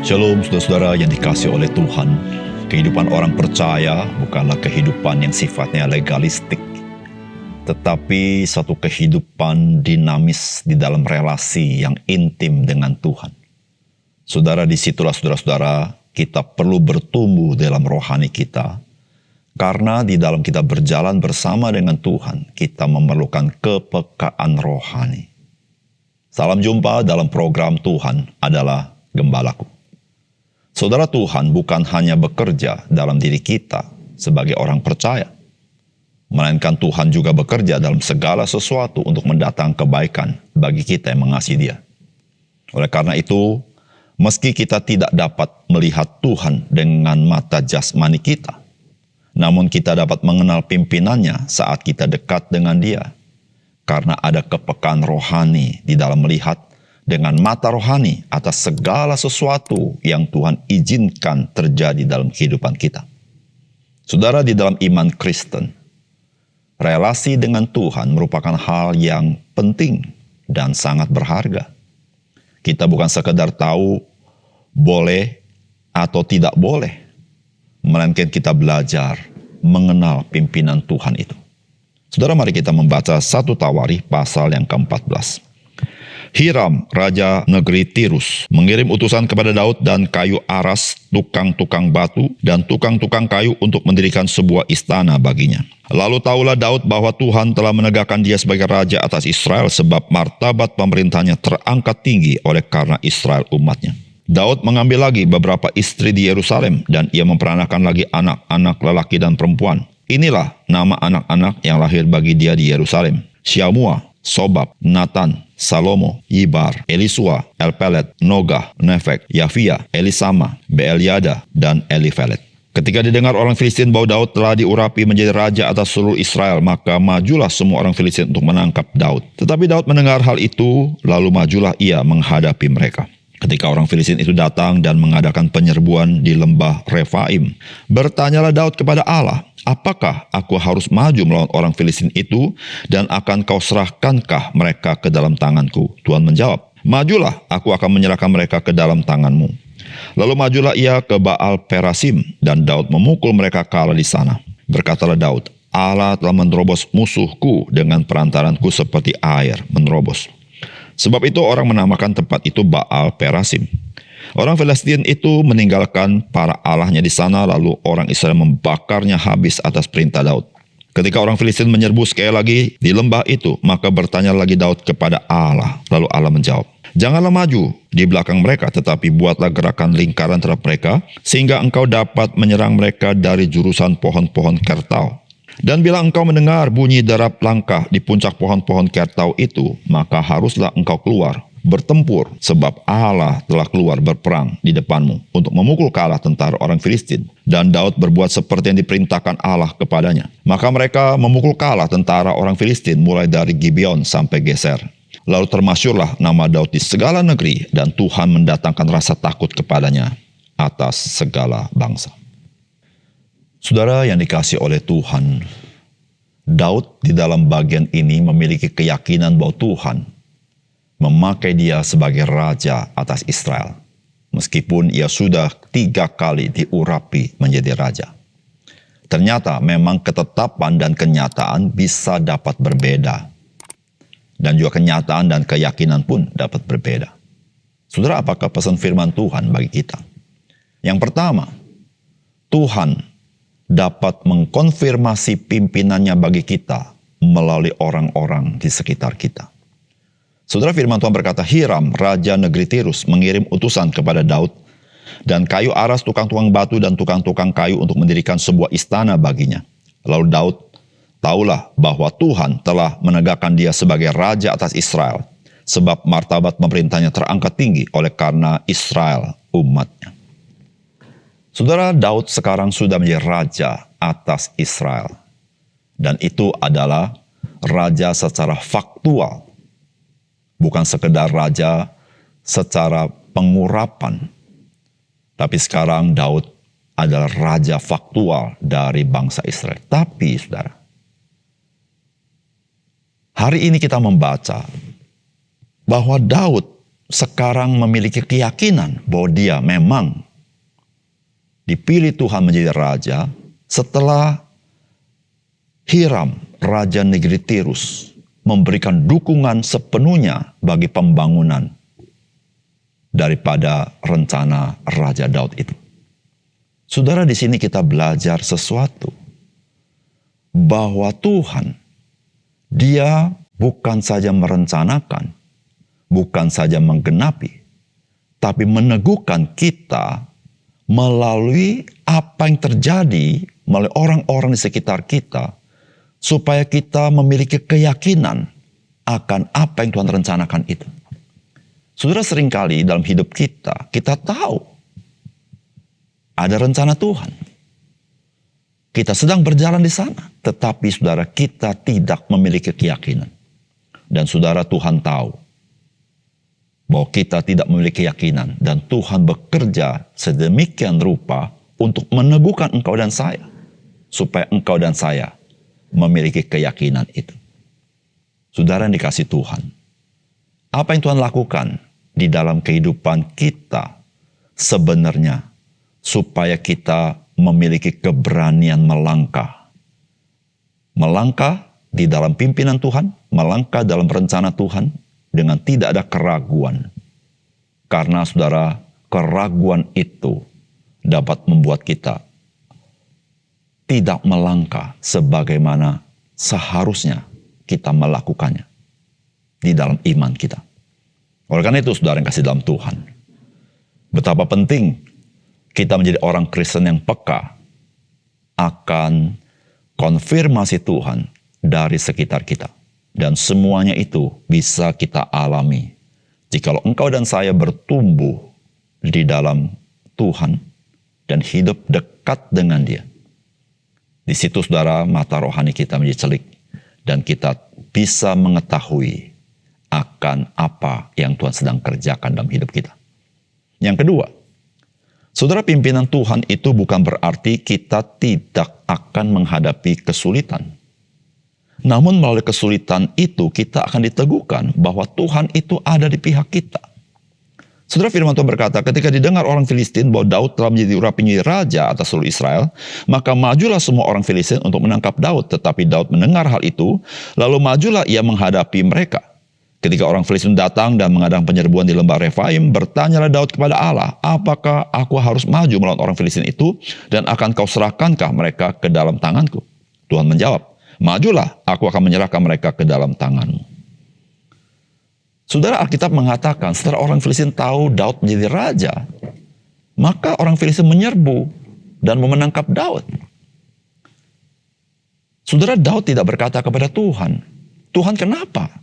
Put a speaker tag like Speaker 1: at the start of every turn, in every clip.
Speaker 1: Shalom saudara-saudara yang dikasihi oleh Tuhan. Kehidupan orang percaya bukanlah kehidupan yang sifatnya legalistik, tetapi satu kehidupan dinamis di dalam relasi yang intim dengan Tuhan. Saudara, disitulah saudara-saudara kita perlu bertumbuh dalam rohani kita, karena di dalam kita berjalan bersama dengan Tuhan, kita memerlukan kepekaan rohani. Salam jumpa dalam program Tuhan adalah Gembalaku. Saudara, Tuhan bukan hanya bekerja dalam diri kita sebagai orang percaya, melainkan Tuhan juga bekerja dalam segala sesuatu untuk mendatangkan kebaikan bagi kita yang mengasihi Dia. Oleh karena itu, meski kita tidak dapat melihat Tuhan dengan mata jasmani kita, namun kita dapat mengenal pimpinannya saat kita dekat dengan Dia, karena ada kepekaan rohani di dalam melihat dengan mata rohani atas segala sesuatu yang Tuhan izinkan terjadi dalam kehidupan kita. Saudara, di dalam iman Kristen, relasi dengan Tuhan merupakan hal yang penting dan sangat berharga. Kita bukan sekedar tahu boleh atau tidak boleh, melainkan kita belajar mengenal pimpinan Tuhan itu. Saudara, mari kita membaca 1 Tawarikh pasal yang ke-14. Hiram, raja negeri Tirus, mengirim utusan kepada Daud dan kayu aras, tukang-tukang batu, dan tukang-tukang kayu untuk mendirikan sebuah istana baginya. Lalu tahulah Daud bahwa Tuhan telah menegakkan dia sebagai raja atas Israel, sebab martabat pemerintahnya terangkat tinggi oleh karena Israel umatnya. Daud mengambil lagi beberapa istri di Yerusalem, dan ia memperanakan lagi anak-anak lelaki dan perempuan. Inilah nama anak-anak yang lahir bagi dia di Yerusalem: Syamua, Sobab, Natan, Salomo, Ibar, Elisua, Elpelet, Nogah, Nefek, Yafia, Elisama, Beeliada, dan Elifelet. Ketika didengar orang Filistin bahwa Daud telah diurapi menjadi raja atas seluruh Israel, maka majulah semua orang Filistin untuk menangkap Daud. Tetapi Daud mendengar hal itu, lalu majulah ia menghadapi mereka. Ketika orang Filistin itu datang dan mengadakan penyerbuan di lembah Refaim, bertanyalah Daud kepada Allah, "Apakah aku harus maju melawan orang Filistin itu, dan akan kau serahkankah mereka ke dalam tanganku?" Tuhan menjawab, "Majulah, aku akan menyerahkan mereka ke dalam tanganmu." Lalu majulah ia ke Baal Perasim, dan Daud memukul mereka kalah di sana. Berkatalah Daud, "Allah telah menerobos musuhku dengan perantaranku seperti air menerobos." Sebab itu orang menamakan tempat itu Baal Perasim. Orang Filistin itu meninggalkan para allahnya di sana, lalu orang Israel membakarnya habis atas perintah Daud. Ketika orang Filistin menyerbu sekali lagi di lembah itu, maka bertanya lagi Daud kepada Allah. Lalu Allah menjawab, "Janganlah maju di belakang mereka, tetapi buatlah gerakan lingkaran terhadap mereka, sehingga engkau dapat menyerang mereka dari jurusan pohon-pohon kertau. Dan bila engkau mendengar bunyi derap langkah di puncak pohon-pohon kertau itu, maka haruslah engkau keluar bertempur, sebab Allah telah keluar berperang di depanmu untuk memukul kalah tentara orang Filistin." Dan Daud berbuat seperti yang diperintahkan Allah kepadanya. Maka mereka memukul kalah tentara orang Filistin mulai dari Gibeon sampai Geser. Lalu termasyurlah nama Daud di segala negeri, dan Tuhan mendatangkan rasa takut kepadanya atas segala bangsa. Saudara yang dikasihi oleh Tuhan, Daud di dalam bagian ini memiliki keyakinan bahwa Tuhan memakai dia sebagai raja atas Israel, meskipun ia sudah 3 kali diurapi menjadi raja. Ternyata memang ketetapan dan kenyataan bisa dapat berbeda, dan juga kenyataan dan keyakinan pun dapat berbeda. Saudara, apakah pesan firman Tuhan bagi kita? Yang pertama, Tuhan dapat mengkonfirmasi pimpinannya bagi kita melalui orang-orang di sekitar kita. Saudara, firman Tuhan berkata, Hiram, raja negeri Tirus, mengirim utusan kepada Daud dan kayu aras, tukang-tukang batu, dan tukang-tukang kayu untuk mendirikan sebuah istana baginya. Lalu Daud tahulah bahwa Tuhan telah menegakkan dia sebagai raja atas Israel, sebab martabat pemerintahnya terangkat tinggi oleh karena Israel umatnya. Saudara, Daud sekarang sudah menjadi raja atas Israel. Dan itu adalah raja secara faktual. Bukan sekedar raja secara pengurapan. Tapi sekarang Daud adalah raja faktual dari bangsa Israel. Tapi saudara, hari ini kita membaca bahwa Daud sekarang memiliki keyakinan bahwa dia memang dipilih Tuhan menjadi raja setelah Hiram, raja negeri Tirus, memberikan dukungan sepenuhnya bagi pembangunan daripada rencana Raja Daud itu. Saudara, di sini kita belajar sesuatu bahwa Tuhan, Dia bukan saja merencanakan, bukan saja menggenapi, tapi meneguhkan kita melalui apa yang terjadi melalui orang-orang di sekitar kita, supaya kita memiliki keyakinan akan apa yang Tuhan rencanakan itu. Saudara, seringkali dalam hidup kita, kita tahu ada rencana Tuhan. Kita sedang berjalan di sana, tetapi saudara, kita tidak memiliki keyakinan. Dan saudara, Tuhan tahu bahwa kita tidak memiliki keyakinan, dan Tuhan bekerja sedemikian rupa untuk meneguhkan engkau dan saya, supaya engkau dan saya memiliki keyakinan itu. Saudara yang dikasih Tuhan, apa yang Tuhan lakukan di dalam kehidupan kita sebenarnya supaya kita memiliki keberanian melangkah. Melangkah di dalam pimpinan Tuhan, melangkah dalam rencana Tuhan dengan tidak ada keraguan. Karena saudara, keraguan itu dapat membuat kita tidak melangkah sebagaimana seharusnya kita melakukannya di dalam iman kita. Oleh karena itu, saudara yang kasih dalam Tuhan, betapa penting kita menjadi orang Kristen yang peka akan konfirmasi Tuhan dari sekitar kita. Dan semuanya itu bisa kita alami jikalau engkau dan saya bertumbuh di dalam Tuhan dan hidup dekat dengan Dia. Di situ, saudara, mata rohani kita menjadi celik dan kita bisa mengetahui akan apa yang Tuhan sedang kerjakan dalam hidup kita. Yang kedua, saudara, pimpinan Tuhan itu bukan berarti kita tidak akan menghadapi kesulitan. Namun melalui kesulitan itu kita akan diteguhkan bahwa Tuhan itu ada di pihak kita. Saudara, firman Tuhan berkata, ketika didengar orang Filistin bahwa Daud telah menjadi raja atas seluruh Israel, maka majulah semua orang Filistin untuk menangkap Daud. Tetapi Daud mendengar hal itu, lalu majulah ia menghadapi mereka. Ketika orang Filistin datang dan mengadakan penyerbuan di lembah Refaim, bertanyalah Daud kepada Allah, apakah aku harus maju melawan orang Filistin itu, dan akan kau serahkankah mereka ke dalam tanganku? Tuhan menjawab, majulah, aku akan menyerahkan mereka ke dalam tanganmu. Saudara, Alkitab mengatakan setelah orang Filistin tahu Daud menjadi raja, maka orang Filistin menyerbu dan menangkap Daud. Saudara, Daud tidak berkata kepada Tuhan, Tuhan, kenapa?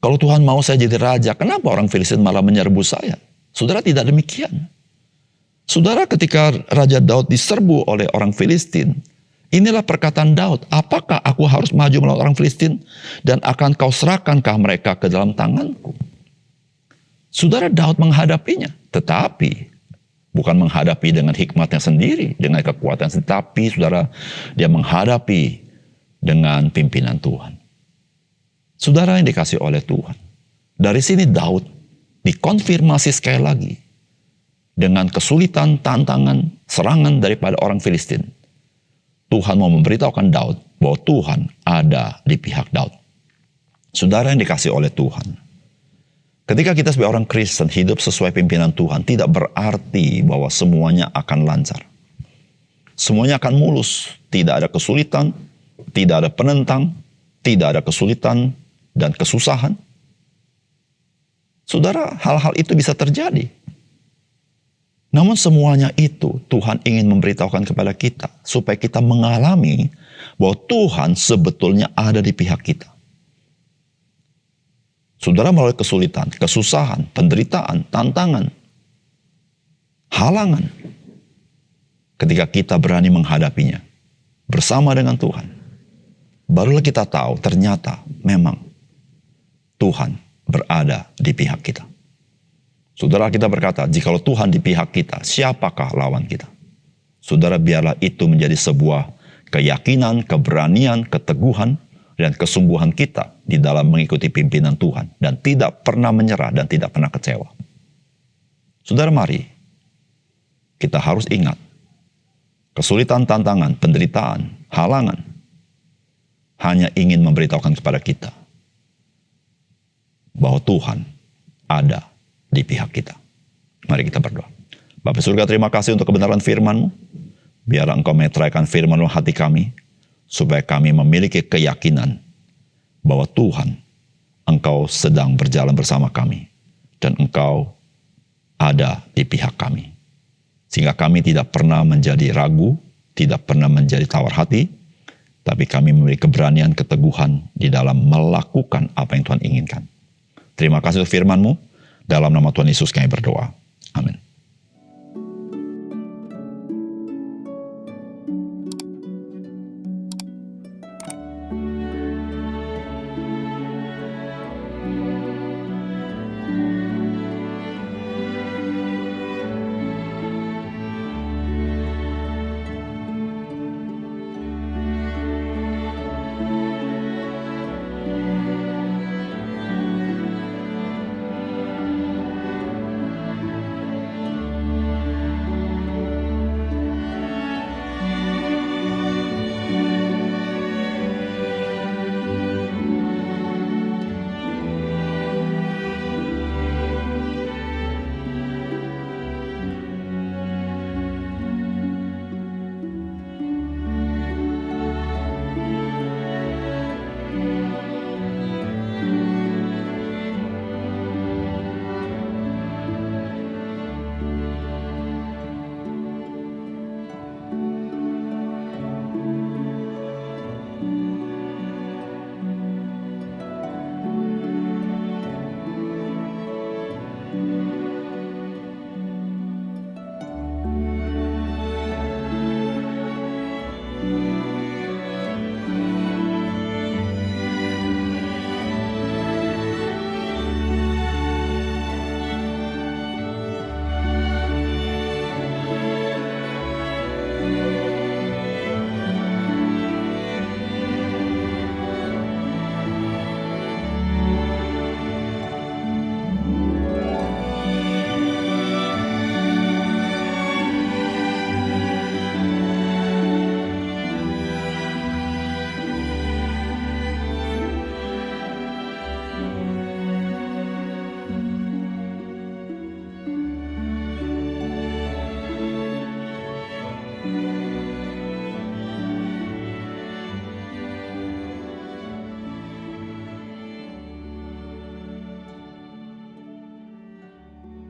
Speaker 1: Kalau Tuhan mau saya jadi raja, kenapa orang Filistin malah menyerbu saya? Saudara, tidak demikian. Saudara, ketika Raja Daud diserbu oleh orang Filistin, inilah perkataan Daud, apakah aku harus maju melawan orang Filistin dan akan kau serahkankah mereka ke dalam tanganku? Saudara, Daud menghadapinya, tetapi bukan menghadapi dengan hikmatnya sendiri, dengan kekuatan sendiri, tapi saudara, dia menghadapi dengan pimpinan Tuhan. Saudara yang dikasih oleh Tuhan, dari sini Daud dikonfirmasi sekali lagi dengan kesulitan, tantangan, serangan daripada orang Filistin. Tuhan mau memberitahukan Daud bahwa Tuhan ada di pihak Daud. Saudara yang dikasih oleh Tuhan, ketika kita sebagai orang Kristen hidup sesuai pimpinan Tuhan, tidak berarti bahwa semuanya akan lancar. Semuanya akan mulus, tidak ada kesulitan, tidak ada penentang, tidak ada kesulitan dan kesusahan. Saudara, hal-hal itu bisa terjadi. Namun semuanya itu Tuhan ingin memberitahukan kepada kita supaya kita mengalami bahwa Tuhan sebetulnya ada di pihak kita. Saudara, melalui kesulitan, kesusahan, penderitaan, tantangan, halangan, ketika kita berani menghadapinya bersama dengan Tuhan, barulah kita tahu ternyata memang Tuhan berada di pihak kita. Saudara, kita berkata, jikalau Tuhan di pihak kita, siapakah lawan kita? Saudara, biarlah itu menjadi sebuah keyakinan, keberanian, keteguhan dan kesungguhan kita di dalam mengikuti pimpinan Tuhan dan tidak pernah menyerah dan tidak pernah kecewa. Saudara, mari kita harus ingat, kesulitan, tantangan, penderitaan, halangan hanya ingin memberitahukan kepada kita bahwa Tuhan ada di pihak kita. Mari kita berdoa. Bapa surga, terima kasih untuk kebenaran firman-Mu. Biar Engkau meteraikan firman-Mu hati kami, supaya kami memiliki keyakinan bahwa Tuhan, Engkau sedang berjalan bersama kami, dan Engkau ada di pihak kami. Sehingga kami tidak pernah menjadi ragu, tidak pernah menjadi tawar hati, tapi kami memiliki keberanian, keteguhan di dalam melakukan apa yang Tuhan inginkan. Terima kasih untuk firman-Mu. Dalam nama Tuhan Yesus kami berdoa. Amin.